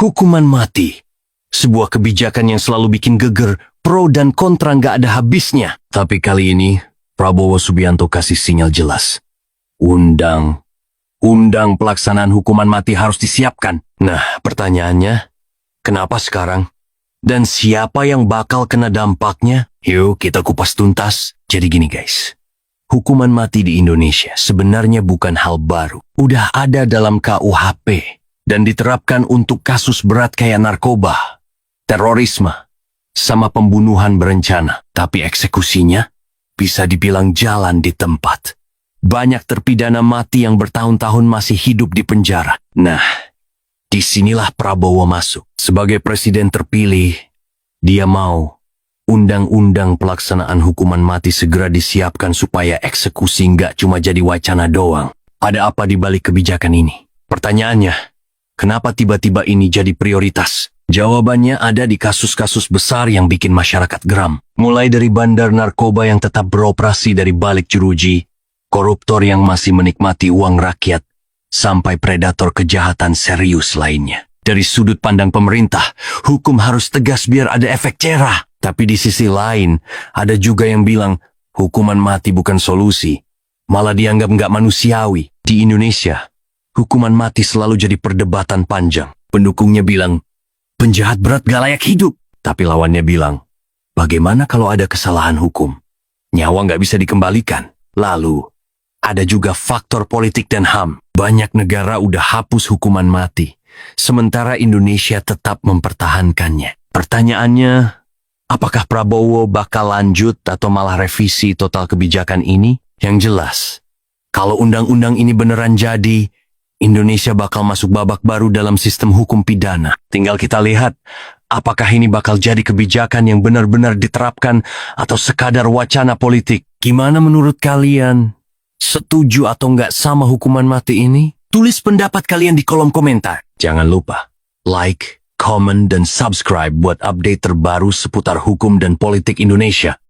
Hukuman mati. Sebuah kebijakan yang selalu bikin geger, pro dan kontra nggak ada habisnya. Tapi kali ini, Prabowo Subianto kasih sinyal jelas. Undang pelaksanaan hukuman mati harus disiapkan. Nah, pertanyaannya, kenapa sekarang? Dan siapa yang bakal kena dampaknya? Yuk kita kupas tuntas. Jadi gini guys, hukuman mati di Indonesia sebenarnya bukan hal baru. Udah ada dalam KUHP dan diterapkan untuk kasus berat kayak narkoba, terorisme, sama pembunuhan berencana. Tapi eksekusinya bisa dibilang jalan di tempat. Banyak terpidana mati yang bertahun-tahun masih hidup di penjara. Nah, disinilah Prabowo masuk. Sebagai presiden terpilih, dia mau undang-undang pelaksanaan hukuman mati segera disiapkan supaya eksekusi nggak cuma jadi wacana doang. Ada apa di balik kebijakan ini? Pertanyaannya, kenapa tiba-tiba ini jadi prioritas? Jawabannya ada di kasus-kasus besar yang bikin masyarakat geram. Mulai dari bandar narkoba yang tetap beroperasi dari balik jeruji, koruptor yang masih menikmati uang rakyat, sampai predator kejahatan serius lainnya. Dari sudut pandang pemerintah, hukum harus tegas biar ada efek jerah. Tapi di sisi lain, ada juga yang bilang, hukuman mati bukan solusi, malah dianggap nggak manusiawi. Di Indonesia, hukuman mati selalu jadi perdebatan panjang. Pendukungnya bilang, penjahat berat gak layak hidup. Tapi lawannya bilang, bagaimana kalau ada kesalahan hukum? Nyawa nggak bisa dikembalikan. Lalu, ada juga faktor politik dan HAM. Banyak negara udah hapus hukuman mati, sementara Indonesia tetap mempertahankannya. Pertanyaannya, apakah Prabowo bakal lanjut atau malah revisi total kebijakan ini? Yang jelas, kalau undang-undang ini beneran jadi, Indonesia bakal masuk babak baru dalam sistem hukum pidana. Tinggal kita lihat, apakah ini bakal jadi kebijakan yang benar-benar diterapkan atau sekadar wacana politik. Gimana menurut kalian? Setuju atau nggak sama hukuman mati ini? Tulis pendapat kalian di kolom komentar. Jangan lupa, like, comment, dan subscribe buat update terbaru seputar hukum dan politik Indonesia.